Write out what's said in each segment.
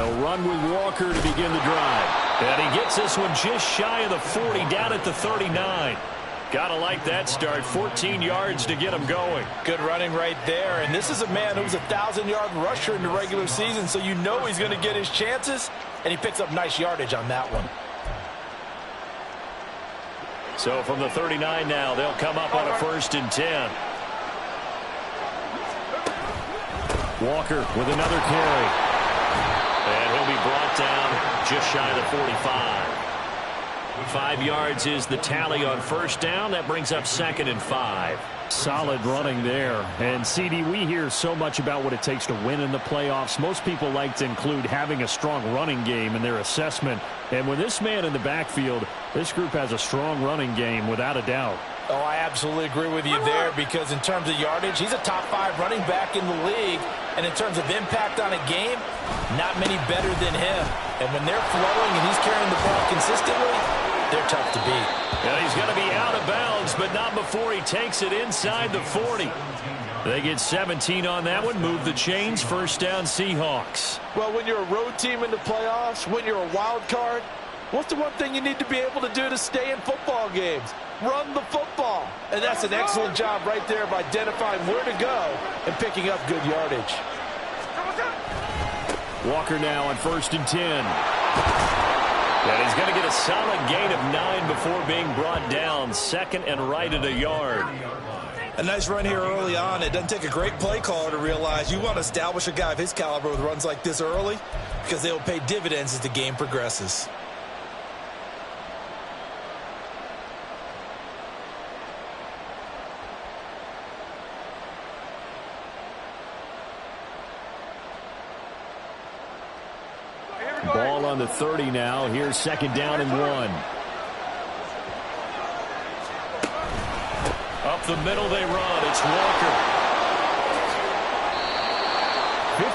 They'll run with Walker to begin the drive. And he gets this one just shy of the 40, down at the 39. Gotta like that start. 14 yards to get him going. Good running right there. And this is a man who's a 1,000-yard rusher in the regular season, so you know he's going to get his chances, and he picks up nice yardage on that one. So from the 39 now, they'll come up on a 1st and 10. Walker with another carry. And he'll be brought down just shy of the 45. 5 yards is the tally on 1st down. That brings up 2nd and 5. Solid running there. And, CD, we hear so much about what it takes to win in the playoffs. Most people like to include having a strong running game in their assessment. And with this man in the backfield, this group has a strong running game without a doubt. Oh, I absolutely agree with you there, because in terms of yardage, he's a top 5 running back in the league. And in terms of impact on a game, not many better than him. And when they're flowing and he's carrying the ball consistently, they're tough to beat. And he's going to be out of bounds, but not before he takes it inside the 40. They get 17 on that one, move the chains, 1st down Seahawks. Well, when you're a road team in the playoffs, when you're a wild card, what's the one thing you need to be able to do to stay in football games? Run the football. And that's an excellent job right there of identifying where to go and picking up good yardage. Walker now on 1st and 10. And he's going to get a solid gain of 9 before being brought down. 2nd and right at a yard. A nice run here early on. It doesn't take a great play caller to realize you want to establish a guy of his caliber with runs like this early, because they will pay dividends as the game progresses. Ball on the 30 now. Here's 2nd down and 1. Up the middle they run. It's Walker.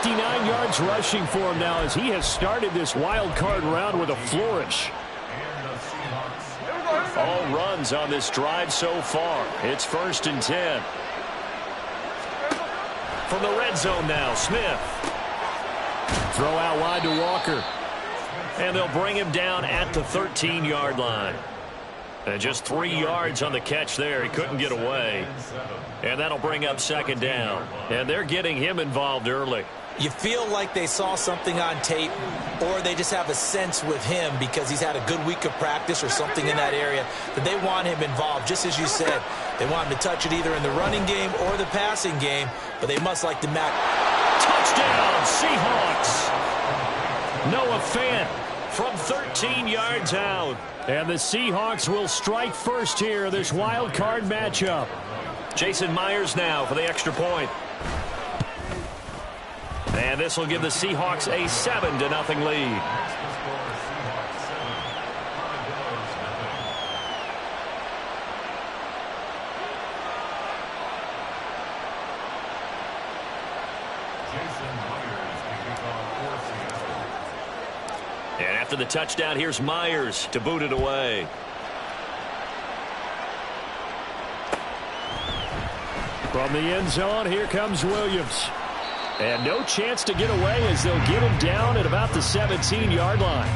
59 yards rushing for him now as he has started this wild card round with a flourish. All runs on this drive so far. It's 1st and 10. From the red zone now, Smith. Throw out wide to Walker. And they'll bring him down at the 13-yard line. And just 3 yards on the catch there. He couldn't get away. And that'll bring up 2nd down. And they're getting him involved early. You feel like they saw something on tape, or they just have a sense with him because he's had a good week of practice or something in that area that they want him involved. Just as you said, they want him to touch it either in the running game or the passing game, but they must like the match. Touchdown, Seahawks. Noah Fant from 13 yards out. And the Seahawks will strike first here, this wild card matchup. Jason Myers now for the extra point. And this will give the Seahawks a 7-0 lead. And after the touchdown, here's Myers to boot it away. From the end zone, here comes Williams. And no chance to get away as they'll get him down at about the 17-yard line.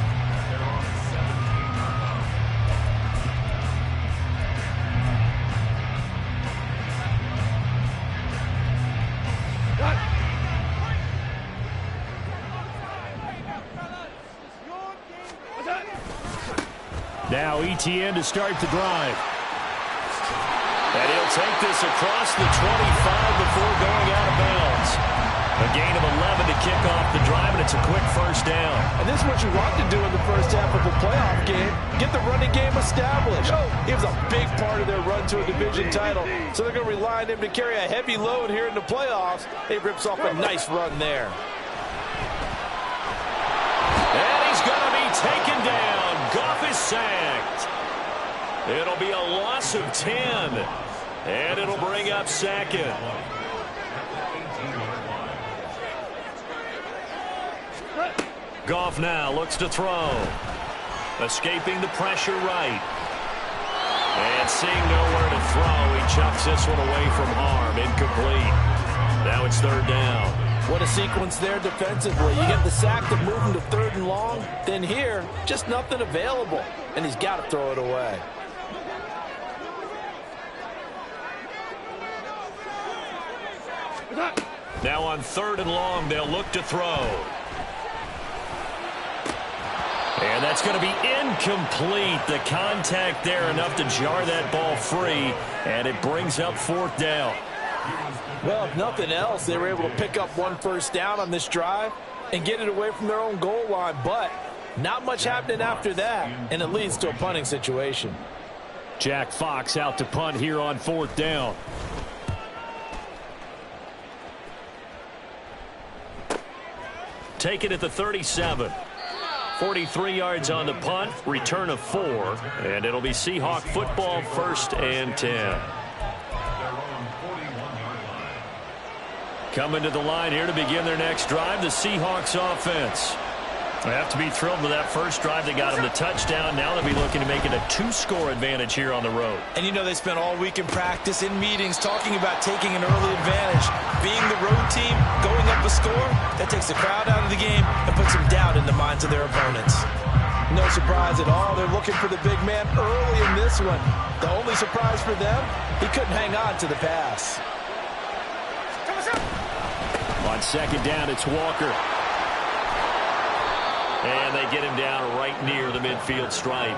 Now ETN to start the drive. And he'll take this across the 25 before going out of bounds. A gain of 11 to kick off the drive, and it's a quick 1st down. And this is what you want to do in the first half of a playoff game. Get the running game established. He was a big part of their run to a division title. So they're going to rely on him to carry a heavy load here in the playoffs. He rips off a nice run there. And he's going to be taken down. Goff is sacked. It'll be a loss of 10. And it'll bring up 2nd. Goff now looks to throw. Escaping the pressure right. And seeing nowhere to throw, he chucks this one away from harm. Incomplete. Now it's 3rd down. What a sequence there defensively. You get the sack to move him to 3rd and long. Then here, just nothing available. And he's got to throw it away. Now on 3rd and long, they'll look to throw. And that's going to be incomplete. The contact there enough to jar that ball free, and it brings up 4th down. Well, if nothing else, they were able to pick up 1 first down on this drive and get it away from their own goal line, but not much happening after that, and it leads to a punting situation. Jack Fox out to punt here on 4th down. Take it at the 37. 43 yards on the punt, return of 4, and it'll be Seahawk football, 1st and 10. Coming to the line here to begin their next drive, the Seahawks offense. They have to be thrilled with that first drive. They got them the touchdown. Now they'll be looking to make it a 2-score advantage here on the road. And you know they spent all week in practice, in meetings, talking about taking an early advantage. Being the road team, going up a score, that takes the crowd out of the game and puts some doubt in the minds of their opponents. No surprise at all. They're looking for the big man early in this one. The only surprise for them, he couldn't hang on to the pass. On 2nd down, it's Walker. And they get him down right near the midfield stripe.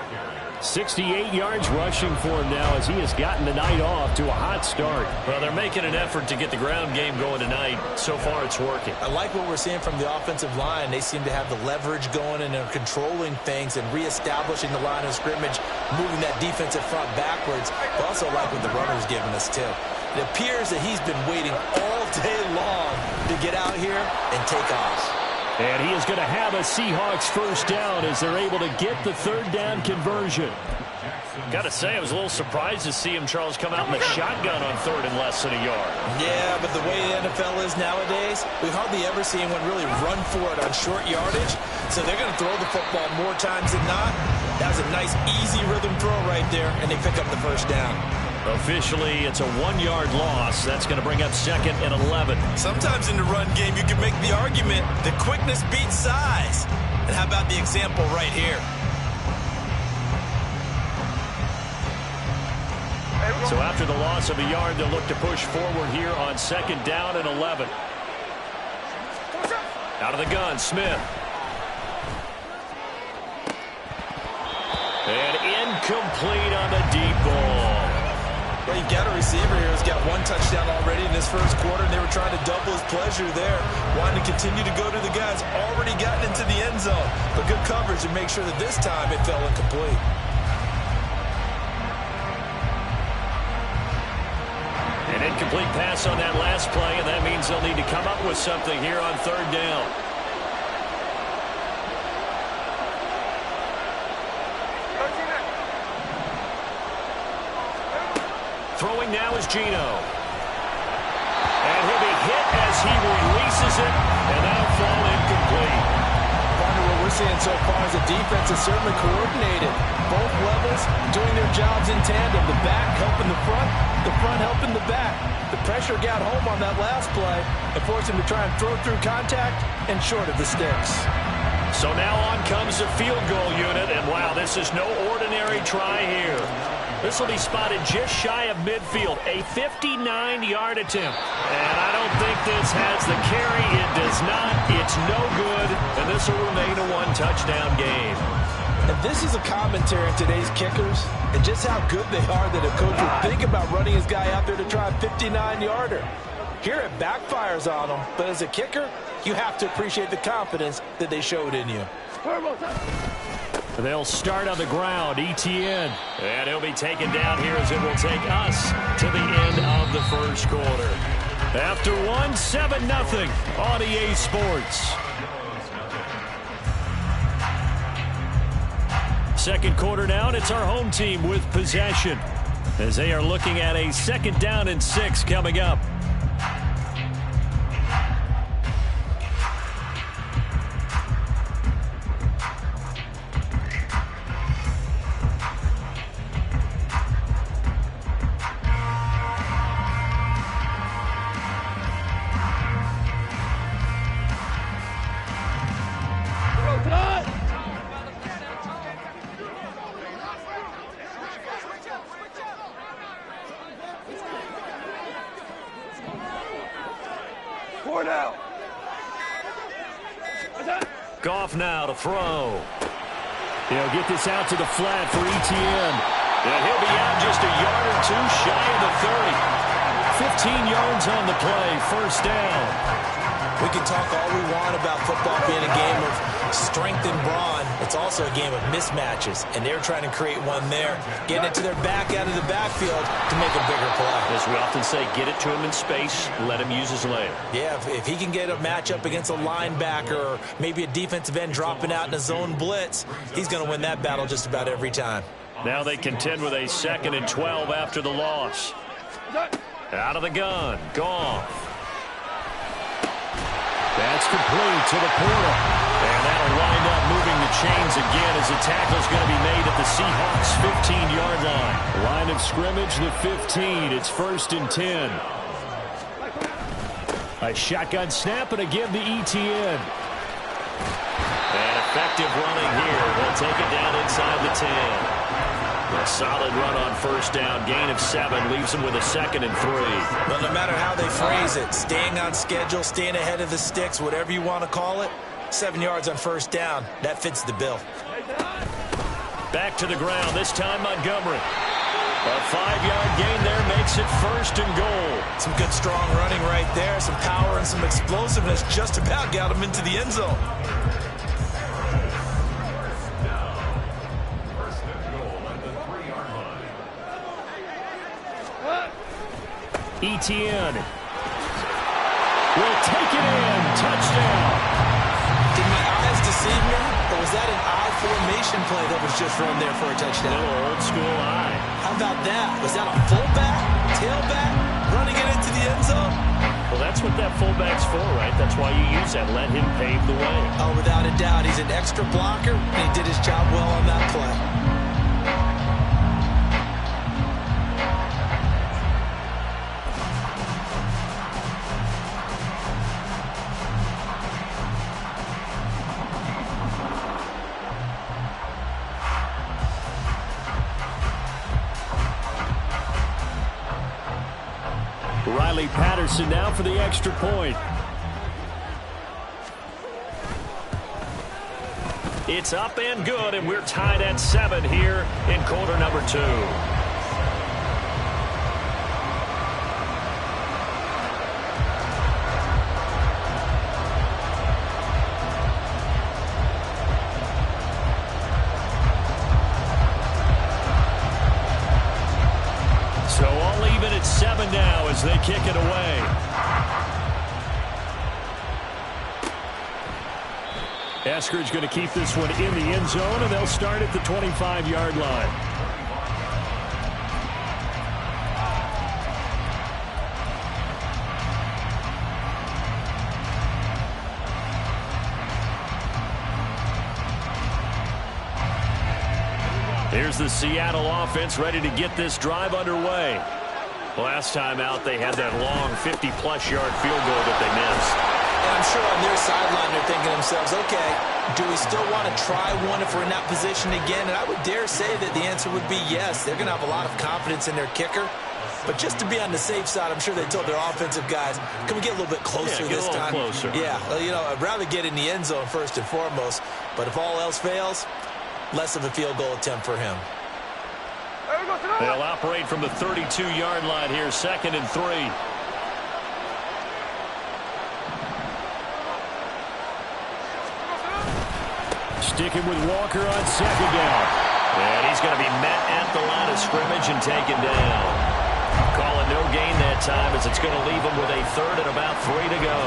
68 yards rushing for him now as he has gotten the night off to a hot start. Well, they're making an effort to get the ground game going tonight. So far, it's working. I like what we're seeing from the offensive line. They seem to have the leverage going, and they're controlling things and reestablishing the line of scrimmage, moving that defensive front backwards. But also like what the runner's giving us, too. It appears that he's been waiting all day long to get out here and take off. And he is going to have a Seahawks first down as they're able to get the 3rd down conversion. Got to say, I was a little surprised to see him, Charles, come out in the shotgun on 3rd and less than a yard. Yeah, but the way the NFL is nowadays, we hardly ever see anyone really run for it on short yardage. So they're going to throw the football more times than not. That was a nice, easy rhythm throw right there, and they pick up the first down. Officially, it's a 1-yard loss. That's going to bring up 2nd and 11. Sometimes in the run game, you can make the argument that quickness beats size. And how about the example right here? So after the loss of a yard, they'll look to push forward here on 2nd down and 11. Out of the gun, Smith. And incomplete on the deep ball. Well, you got a receiver here who's got 1 touchdown already in this first quarter, and they were trying to double his pleasure there, wanting to continue to go to the guys already gotten into the end zone. But good coverage to make sure that this time it fell incomplete. An incomplete pass on that last play, and that means they'll need to come up with something here on 3rd down. Throwing now is Geno. And he'll be hit as he releases it, and that'll fall incomplete. Partner, what we're seeing so far is the defense is certainly coordinated. Both levels doing their jobs in tandem. The back helping the front helping the back. The pressure got home on that last play and forced him to try and throw through contact and short of the sticks. So now on comes the field goal unit, and wow, this is no ordinary try here. This will be spotted just shy of midfield, a 59-yard attempt. And I don't think this has the carry. It does not. It's no good, and this will remain a 1-touchdown game. And this is a commentary on today's kickers and just how good they are that a coach would think about running his guy out there to try a 59-yarder. Here it backfires on him, but as a kicker, you have to appreciate the confidence that they showed in you. They'll start on the ground, Etienne. And he'll be taken down here as it will take us to the end of the first quarter. After 7-0 on EA Sports. Second quarter now, and it's our home team with possession as they are looking at a 2nd down and 6 coming up. Goff now to throw. He'll get this out to the flat for Etienne. And he'll be out just a yard or two shy of the 30. 15 yards on the play, first down. We can talk all we want about football being a game of strength and brawn. It's also a game of mismatches, and they're trying to create one there, getting it to their back out of the backfield to make a bigger play. As we often say, get it to him in space, let him use his leg. Yeah, if he can get a matchup against a linebacker or maybe a defensive end dropping out in a zone blitz, he's going to win that battle just about every time. Now they contend with a 2nd and 12 after the loss. Out of the gun, Goff. That's complete to the Porter. And that'll wind up moving the chains again as the tackle's going to be made at the Seahawks' 15-yard line. Line of scrimmage, the 15. It's 1st and 10. A shotgun snap, and again the Etienne. And effective running here. They'll take it down inside the 10. A solid run on first down. Gain of 7 leaves him with a 2nd and 3. Well, no matter how they phrase it, staying on schedule, staying ahead of the sticks, whatever you want to call it, 7 yards on first down, that fits the bill. Back to the ground, this time Montgomery. A 5-yard gain there makes it 1st and goal. Some good strong running right there, some power and some explosiveness just about got him into the end zone. Etienne will take it in. Touchdown. Did my eyes deceive me, or was that an I formation play that was just run there for a touchdown? A little old school I. How about that? Was that a fullback, tailback, running it into the end zone? Well, that's what that fullback's for, right? That's why you use that. Let him pave the way. Oh, without a doubt. He's an extra blocker, and he did his job well on that play. Riley Patterson now for the extra point. It's up and good, and we're tied at 7 here in quarter number 2. So all even at 7 now as they kick it away. Eskridge going to keep this one in the end zone, and they'll start at the 25-yard line. Here's the Seattle offense ready to get this drive underway. Last time out, they had that long 50-plus yard field goal that they missed. And I'm sure on their sideline they're thinking to themselves, okay, do we still want to try one if we're in that position again? And I would dare say that the answer would be yes. They're going to have a lot of confidence in their kicker. But just to be on the safe side, I'm sure they told their offensive guys, can we get a little bit closer this time? Closer. Yeah, well, you know, I'd rather get in the end zone first and foremost. But if all else fails, less of a field goal attempt for him. They'll operate from the 32-yard line here, 2nd and 3. Sticking with Walker on 2nd down. And he's going to be met at the line of scrimmage and taken down. Calling no gain that time as it's going to leave him with a 3rd and about 3 to go.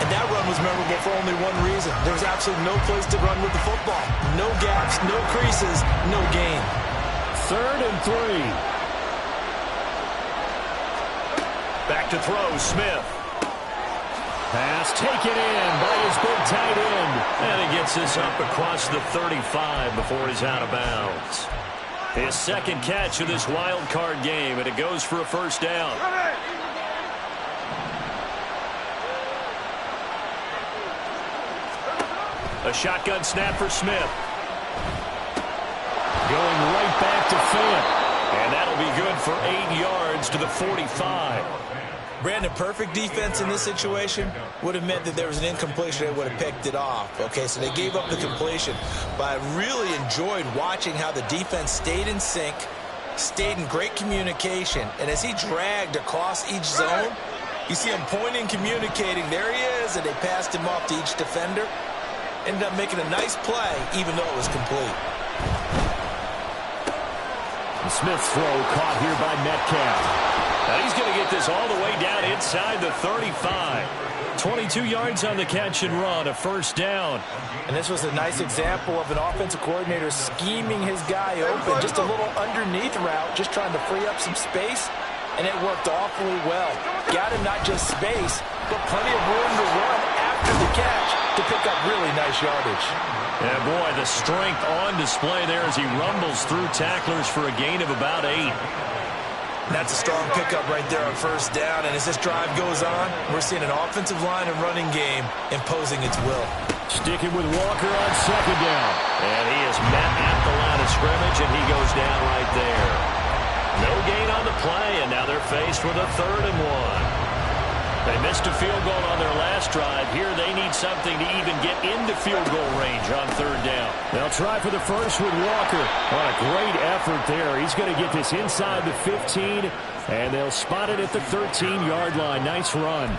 And that run was memorable for only one reason. There was absolutely no place to run with the football. No gaps, no creases, no gain. 3rd and 3. Back to throw, Smith. Pass taken in by his big tight end. And he gets this up across the 35 before he's out of bounds. His 2nd catch of this wild card game, and it goes for a 1st down. A shotgun snap for Smith. Going right back to Fant. And that'll be good for 8 yards to the 45. Brandon, perfect defense in this situation would have meant that there was an incompletion. They would have picked it off. Okay, so they gave up the completion. But I really enjoyed watching how the defense stayed in sync, stayed in great communication. And as he dragged across each zone, you see him pointing, communicating. There he is, and they passed him off to each defender. Ended up making a nice play, even though it was complete. The Smith throw caught here by Metcalf. Now he's going to get this all the way down inside the 35. 22 yards on the catch and run, a first down. And this was a nice example of an offensive coordinator scheming his guy open. Just a little underneath route, just trying to free up some space. And it worked awfully well. Got him not just space, but plenty of room to run after the catch to pick up really nice yardage. Yeah, boy, the strength on display there as he rumbles through tacklers for a gain of about 8. That's a strong pickup right there on first down. And as this drive goes on, we're seeing an offensive line and running game imposing its will. Sticking with Walker on second down. And he is met at the line of scrimmage, and he goes down right there. No gain on the play, and now they're faced with a 3rd and 1. They missed a field goal on their last drive. Here they need something to even get into field goal range on 3rd down. They'll try for the first with Walker. What a great effort there. He's going to get this inside the 15, and they'll spot it at the 13-yard line. Nice run.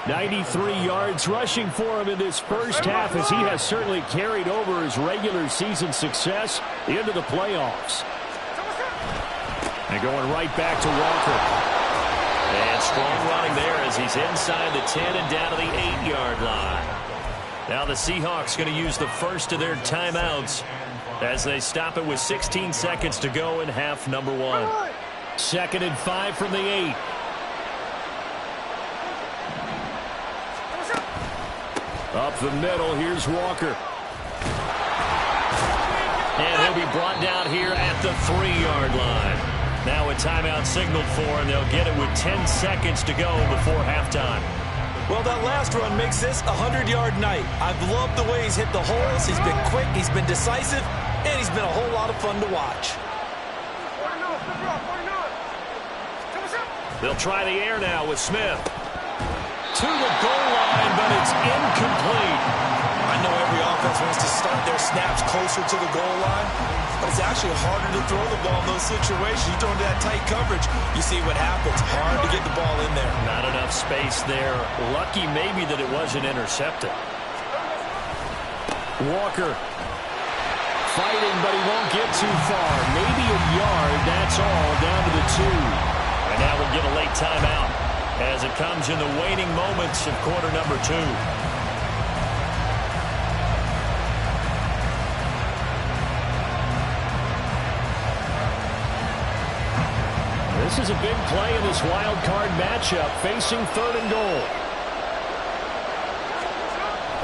93 yards rushing for him in this first half, as he has certainly carried over his regular season success into the playoffs. And going right back to Walker. And strong running there as he's inside the 10 and down to the 8-yard line. Now the Seahawks going to use the first of their timeouts as they stop it with 16 seconds to go in half number 1. 2nd and 5 from the 8. Up the middle, here's Walker. And he'll be brought down here at the 3-yard line. Now a timeout signaled for, and they'll get it with 10 seconds to go before halftime. Well, that last run makes this a 100-yard night. I've loved the way he's hit the holes. He's been quick, he's been decisive, and he's been a whole lot of fun to watch. They'll try the air now with Smith. To the goal line, but it's incomplete. I know every offense wants to start their snaps closer to the goal line, but it's actually harder to throw the ball in those situations. You throw into that tight coverage, you see what happens. Hard to get the ball in there. Not enough space there. Lucky maybe that it wasn't intercepted. Walker fighting, but he won't get too far. Maybe a yard, that's all, down to the 2. And now we'll get a late timeout as it comes in the waning moments of quarter number 2. This is a big play in this wild card matchup, facing 3rd and goal.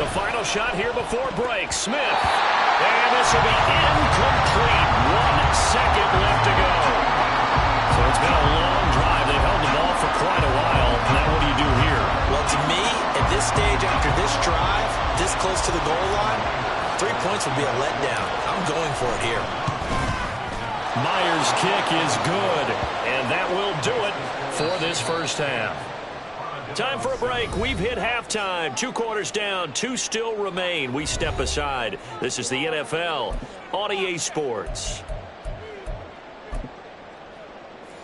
The final shot here before break. Smith. And this will be incomplete. 1 second left to go. So it's been a long drive. They've held the ball for quite a while. Now what do you do here? Well, to me, at this stage after this drive, this close to the goal line, 3 points would be a letdown. I'm going for it here. Myers' kick is good, and that will do it for this first half. Time for a break. We've hit halftime. 2 quarters down, 2 still remain. We step aside. This is the NFL on EA Sports.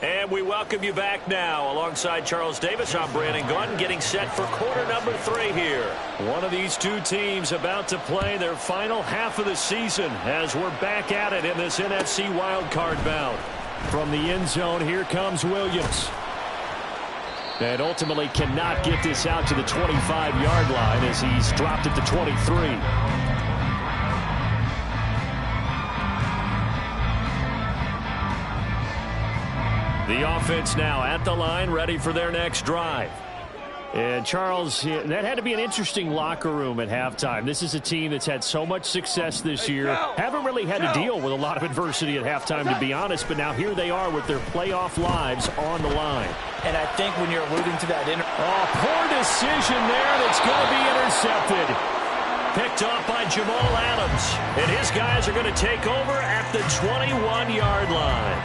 And we welcome you back now. Alongside Charles Davis, I'm Brandon Gunn, getting set for quarter number 3 here. One of these 2 teams about to play their final half of the season as we're back at it in this NFC wildcard bout. From the end zone, here comes Williams. And ultimately cannot get this out to the 25-yard line as he's dropped at the 23. The offense now at the line, ready for their next drive. And Charles, that had to be an interesting locker room at halftime. This is a team that's had so much success this year. Haven't really had to deal with a lot of adversity at halftime, to be honest. But now here they are with their playoff lives on the line. And I think when you're alluding to that... poor decision there that's going to be intercepted. Picked off by Jamal Adams. And his guys are going to take over at the 21-yard line.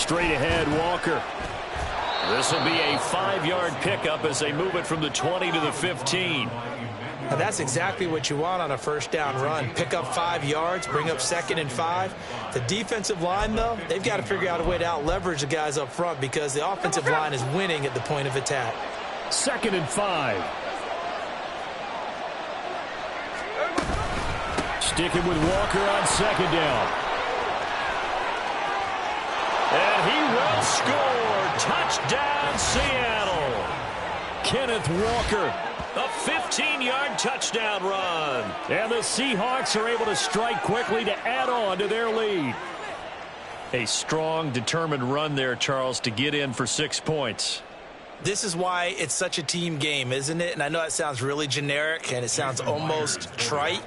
straight ahead, Walker. This will be a 5-yard pickup as they move it from the 20 to the 15. Now that's exactly what you want on a first down run. Pick up 5 yards, bring up 2nd and 5. The defensive line, though, they've got to figure out a way to out-leverage the guys up front because the offensive line is winning at the point of attack. 2nd and 5. Sticking with Walker on 2nd down. And he will score. Touchdown, Seattle. Kenneth Walker. A 15-yard touchdown run. And the Seahawks are able to strike quickly to add on to their lead. A strong, determined run there, Charles, to get in for 6 points. This is why it's such a team game, isn't it? And I know that sounds really generic and it sounds almost trite,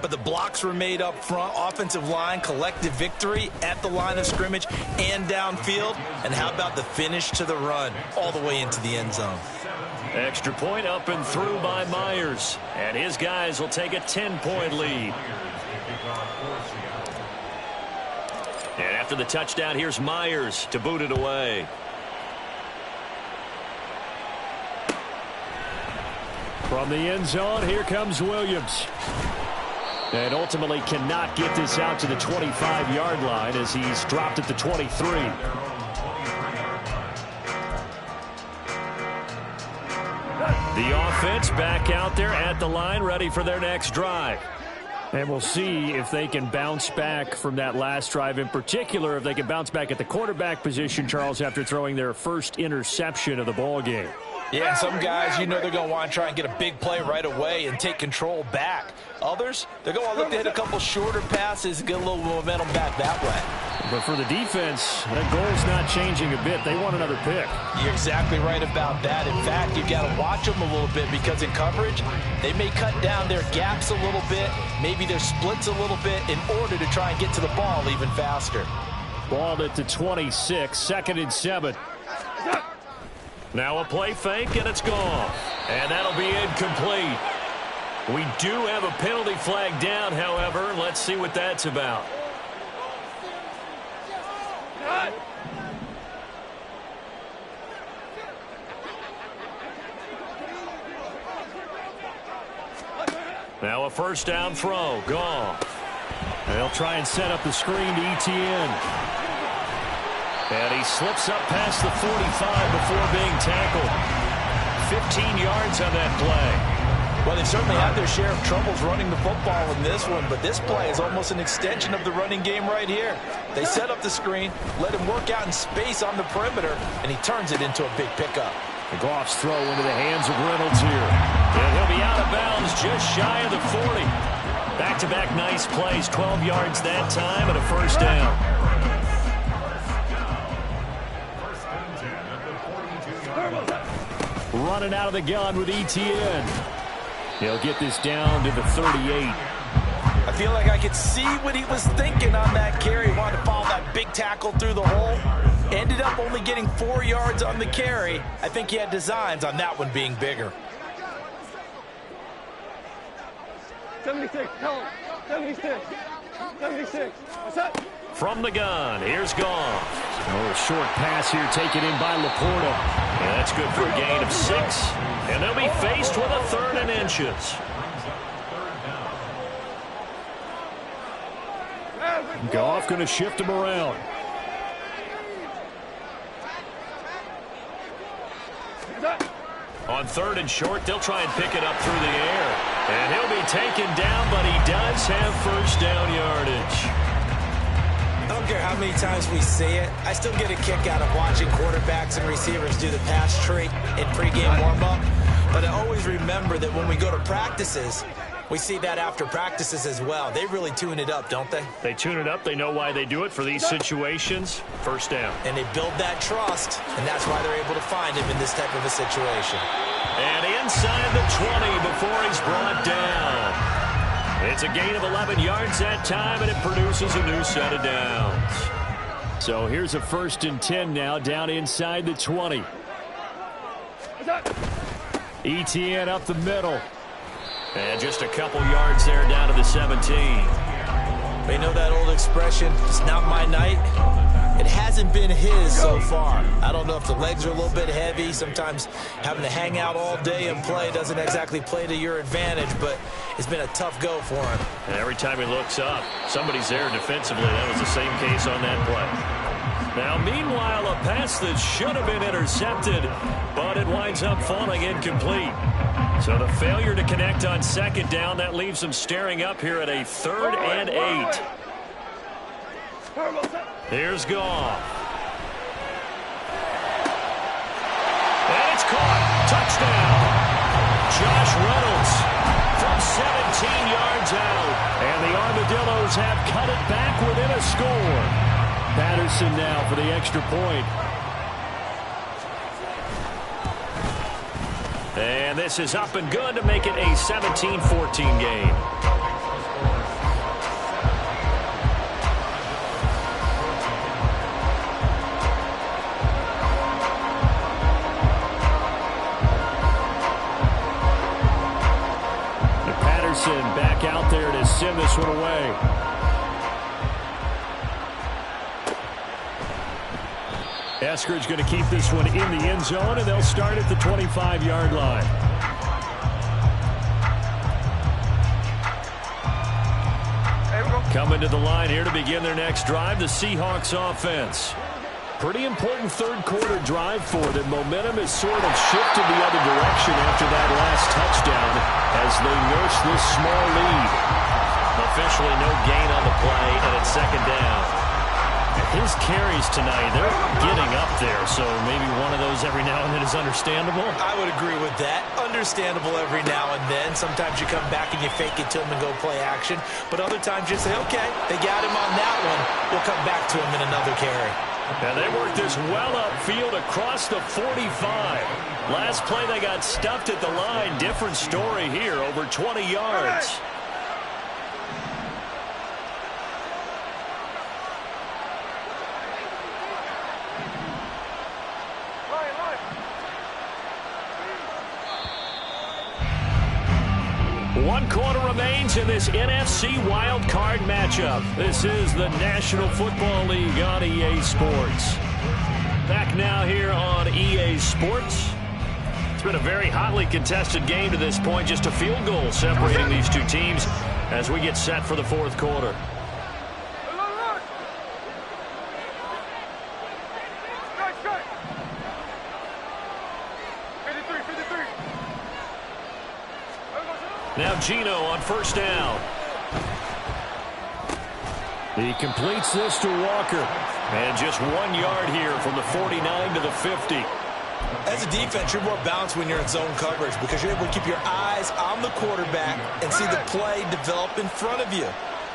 but the blocks were made up front, offensive line, collective victory at the line of scrimmage and downfield. And how about the finish to the run all the way into the end zone? Extra point up and through by Myers. And his guys will take a 10-point lead. And after the touchdown, here's Myers to boot it away. From the end zone, here comes Williams. And ultimately cannot get this out to the 25-yard line as he's dropped at the 23. The offense back out there at the line, ready for their next drive. And we'll see if they can bounce back from that last drive, in particular, if they can bounce back at the quarterback position, Charles, after throwing their first interception of the ball game. Yeah, some guys, you know they're going to want to try and get a big play right away and take control back. Others, they're going to look to hit a couple shorter passes and get a little momentum back that way. But for the defense, that goal's not changing a bit. They want another pick. You're exactly right about that. In fact, you've got to watch them a little bit because in coverage, they may cut down their gaps a little bit, maybe their splits a little bit in order to try and get to the ball even faster. Ball at the 26, 2nd and 7. Now a play fake, and it's gone. And that'll be incomplete. We do have a penalty flag down, however. Let's see what that's about. Now a first down throw. Gone. They'll try and set up the screen to Etienne. And he slips up past the 45 before being tackled. 15 yards on that play. Well, they've certainly had their share of troubles running the football in this one, but this play is almost an extension of the running game right here. They set up the screen, let him work out in space on the perimeter, and he turns it into a big pickup. The Goff's throw into the hands of Reynolds here. And he'll be out of bounds just shy of the 40. Back-to-back nice plays, 12 yards that time and a first down. Running out of the gun with Etienne. He'll get this down to the 38. I feel like I could see what he was thinking on that carry. He wanted to follow that big tackle through the hole. Ended up only getting 4 yards on the carry. I think he had designs on that one being bigger. 76, tell him. 76. 76. What's up? From the gun, here's Goff. Oh, a short pass here taken in by Laporta. And that's good for a gain of 6. And they'll be faced with a 3rd and inches. Goff going to shift him around. On 3rd and short, they'll try and pick it up through the air. And he'll be taken down, but he does have first down yardage. I don't care how many times we say it, I still get a kick out of watching quarterbacks and receivers do the pass tree in pregame warm-up. But I always remember that when we go to practices, we see that after practices as well. They really tune it up, don't they? They tune it up. They know why they do it for these situations. First down. And they build that trust, and that's why they're able to find him in this type of a situation. And inside the 20 before he's brought down. It's a gain of 11 yards that time, and it produces a new set of downs. So here's a 1st and 10 now, down inside the 20. Etienne up the middle. And just a couple yards there down to the 17. They know that old expression, it's not my night. It hasn't been his so far. I don't know if the legs are a little bit heavy. Sometimes having to hang out all day and play doesn't exactly play to your advantage, but it's been a tough go for him. And every time he looks up, somebody's there defensively. That was the same case on that play. Now, meanwhile, a pass that should have been intercepted, but it winds up falling incomplete. So the failure to connect on second down, that leaves them staring up here at a 3rd and 8. Here's Goff. And it's caught. Touchdown. Josh Reynolds from 17 yards out. And the Armadillos have cut it back within a score. Patterson now for the extra point. And this is up and good to make it a 17-14 game. Patterson back out there to send this one away. Eskridge going to keep this one in the end zone, and they'll start at the 25-yard line. Coming to the line here to begin their next drive, the Seahawks offense. Pretty important third-quarter drive for them. Momentum has sort of shifted the other direction after that last touchdown as they nurse this small lead. Officially no gain on the play, and it's second down. His carries tonight, they're getting up there, so maybe one of those every now and then is understandable. I would agree with that. Understandable every now and then. Sometimes you come back and you fake it to him and go play action. But other times you say, okay, they got him on that one. We'll come back to him in another carry. And they worked this well upfield across the 45. Last play they got stuffed at the line. Different story here, over 20 yards. One quarter remains in this NFC wild card matchup. This is the National Football League on EA Sports. Back now here on EA Sports. It's been a very hotly contested game to this point. Just a field goal separating these two teams as we get set for the fourth quarter. Now Gino on first down. He completes this to Walker. And just 1 yard here from the 49 to the 50. As a defense, you're more balanced when you're in zone coverage because you're able to keep your eyes on the quarterback and see the play develop in front of you.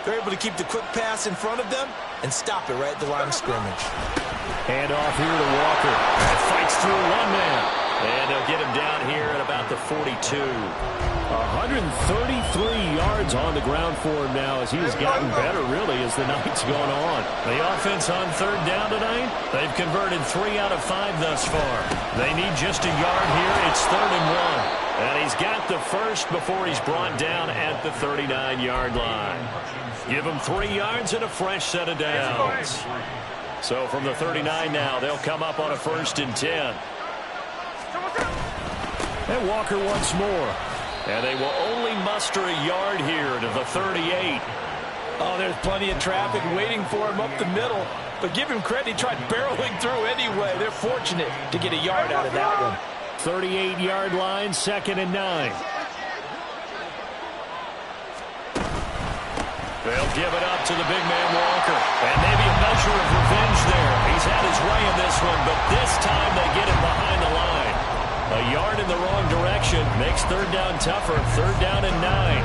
They're able to keep the quick pass in front of them and stop it right at the line of scrimmage. Hand off here to Walker. And fights through one man. And they'll get him down here at about the 42. 133 yards on the ground for him now as he has gotten better, really, as the night's gone on. The offense on third down tonight, they've converted 3 out of 5 thus far. They need just a yard here. It's 3rd and 1. And he's got the first before he's brought down at the 39-yard line. Give him 3 yards and a fresh set of downs. So from the 39 now, they'll come up on a 1st and 10. And Walker once more. And they will only muster a yard here to the 38. Oh, there's plenty of traffic waiting for him up the middle. But give him credit, he tried barreling through anyway. They're fortunate to get a yard out of that one. 38-yard line, 2nd and 9. They'll give it up to the big man Walker. And maybe a measure of revenge there. He's had his way in this one, but this time they get him behind the line. A yard in the wrong direction makes 3rd down tougher. 3rd down and 9.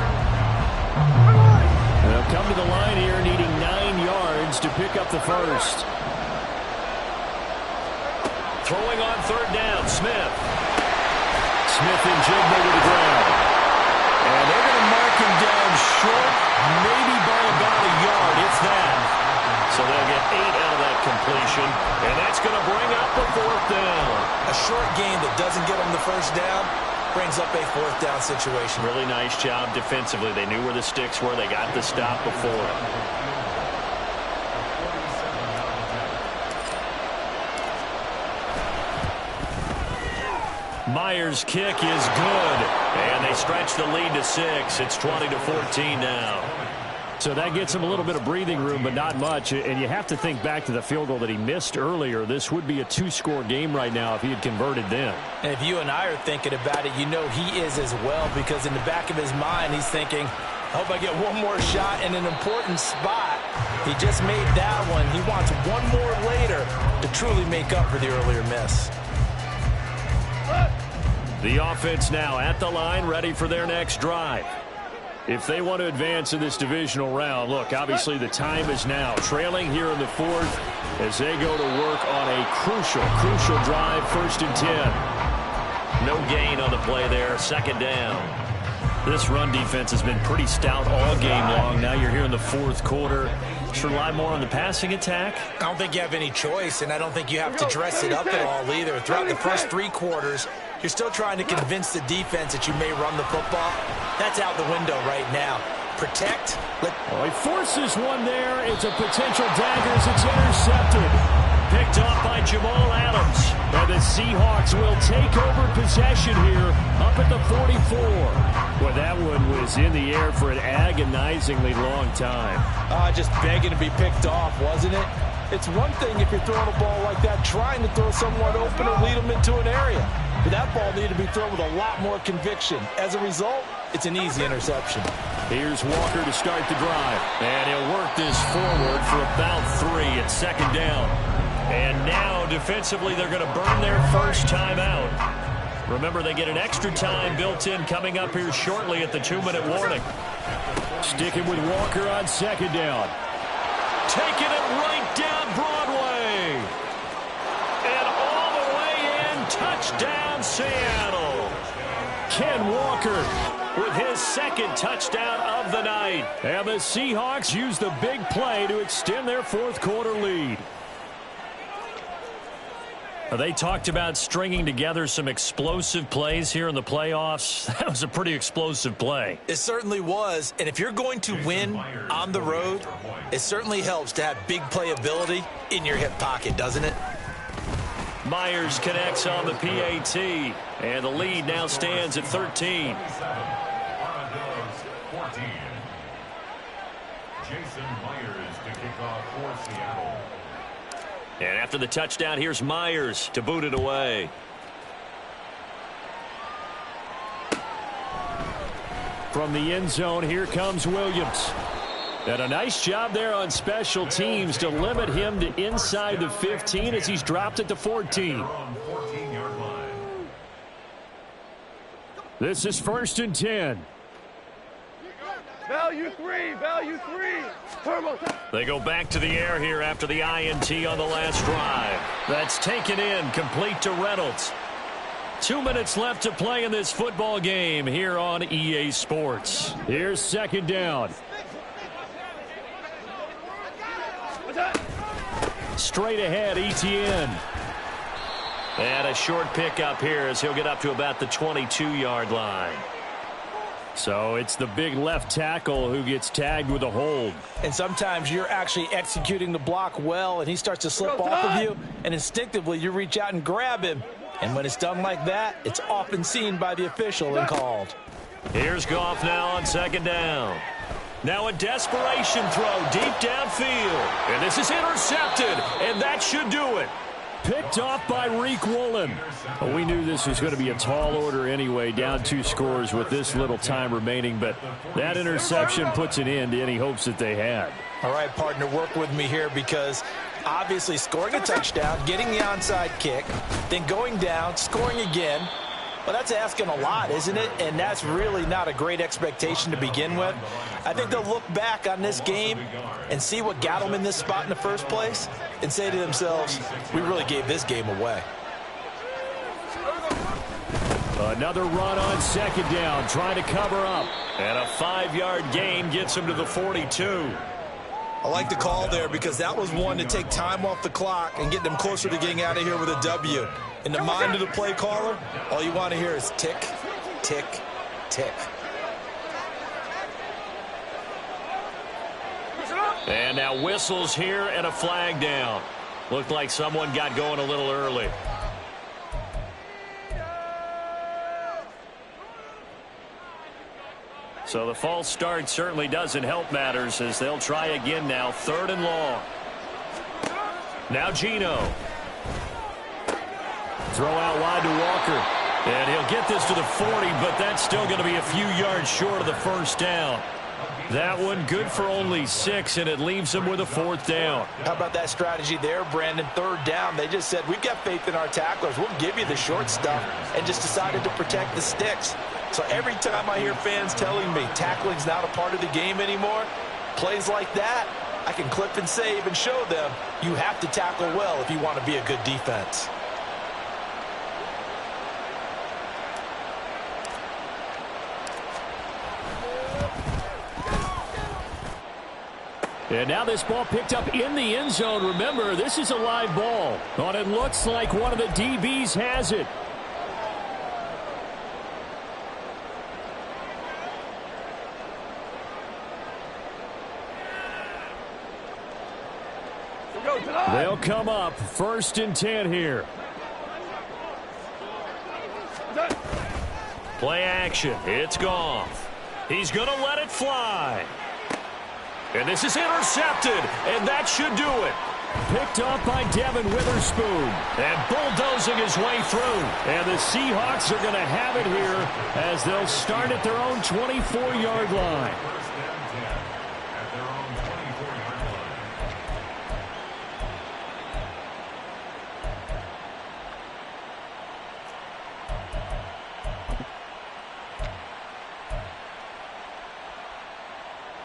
They'll come to the line here needing 9 yards to pick up the first. Throwing on 3rd down, Smith. Smith and Jigma to the ground. And they're going to mark him down short, maybe by about a yard, if that. So they'll get 8 out of that completion, and that's going to bring up a 4th down. A short gain that doesn't get them the first down brings up a 4th down situation. Really nice job defensively. They knew where the sticks were. They got the stop before. Myers' kick is good, and they stretch the lead to 6. It's 20-14 now. So that gets him a little bit of breathing room, but not much. And you have to think back to the field goal that he missed earlier. This would be a 2-score game right now if he had converted then. And if you and I are thinking about it, you know he is as well, because in the back of his mind, he's thinking, I hope I get one more shot in an important spot. He just made that one. He wants one more later to truly make up for the earlier miss. The offense now at the line, ready for their next drive. If they want to advance in this divisional round, look, obviously the time is now. Trailing here in the fourth as they go to work on a crucial drive, 1st and 10. No gain on the play there, 2nd down. This run defense has been pretty stout all game long. Now you're here in the 4th quarter. Should rely more on the passing attack? I don't think you have any choice, and I don't think you have to dress it up at all either. Throughout the first 3 quarters, you're still trying to convince the defense that you may run the football. That's out the window right now. Protect. He forces one there. It's a potential dagger as it's intercepted. Picked off by Jamal Adams. And the Seahawks will take over possession here up at the 44. Well, that one was in the air for an agonizingly long time. Just begging to be picked off, wasn't it? It's one thing if you're throwing a ball like that, trying to throw someone open or lead them into an area. But that ball needed to be thrown with a lot more conviction. As a result, it's an easy interception. Here's Walker to start the drive. And he'll work this forward for about 3 at 2nd down. And now, defensively, they're going to burn their first timeout. Remember, they get an extra time built in coming up here shortly at the 2-minute warning. Sticking with Walker on 2nd down. Taking it right down Broadway. And all the way in, touchdown Seattle. Ken Walker with his 2nd touchdown of the night. And the Seahawks use the big play to extend their 4th quarter lead. They talked about stringing together some explosive plays here in the playoffs. That was a pretty explosive play. It certainly was. And if you're going to win on the road, it certainly helps to have big playability in your hip pocket, doesn't it? Myers connects on the PAT. And the lead now stands at 13. Jason Myers to kick off for Seattle. And after the touchdown, here's Myers to boot it away. From the end zone, here comes Williams. And a nice job there on special teams to limit him to inside the 15 as he's dropped it to 14. This is 1st and 10. Value 3, value 3. Turbo. They go back to the air here after the INT on the last drive. That's taken in, complete to Reynolds. 2 minutes left to play in this football game here on EA Sports. Here's 2nd down. Straight ahead, Etienne. And a short pickup here as he'll get up to about the 22-yard line. So it's the big left tackle who gets tagged with a hold. And sometimes you're actually executing the block well, and he starts to slip off of you, and instinctively you reach out and grab him. And when it's done like that, it's often seen by the official and called. Here's Goff now on 2nd down. Now a desperation throw deep downfield. And this is intercepted, and that should do it. Picked off by Reek Woolen. Well, we knew this was going to be a tall order anyway, down 2 scores with this little time remaining, but that interception puts an end to any hopes that they had. All right, partner, work with me here because obviously scoring a touchdown, getting the onside kick, then going down, scoring again. Well, that's asking a lot, isn't it? And that's really not a great expectation to begin with. I think they'll look back on this game and see what got them in this spot in the first place and say to themselves, we really gave this game away. Another run on 2nd down, trying to cover up. And a 5-yard gain gets him to the 42. I like the call there because that was one to take time off the clock and get them closer to getting out of here with a W. In the mind of the play caller, all you want to hear is tick, tick, tick. And now whistles here and a flag down. Looked like someone got going a little early. So the false start certainly doesn't help matters as they'll try again now. 3rd and long. Now Geno. Throw out wide to Walker. And he'll get this to the 40, but that's still going to be a few yards short of the first down. That one good for only 6, and it leaves him with a 4th down. How about that strategy there, Brandon? 3rd down. They just said, we've got faith in our tacklers. We'll give you the short stuff, and just decided to protect the sticks. So every time I hear fans telling me tackling's not a part of the game anymore, plays like that, I can clip and save and show them you have to tackle well if you want to be a good defense. And now this ball picked up in the end zone. Remember, this is a live ball. But it looks like one of the DBs has it. They'll come up 1st and 10 here. Play action. It's gone. He's going to let it fly. And this is intercepted, and that should do it. Picked up by Devin Witherspoon. And bulldozing his way through. And the Seahawks are going to have it here as they'll start at their own 24-yard line.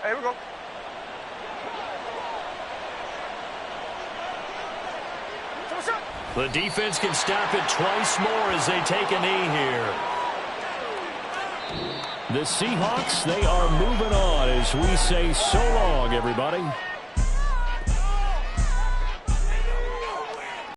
Here we go. The defense can stop it twice more as they take a knee here. The Seahawks, they are moving on as we say so long, everybody.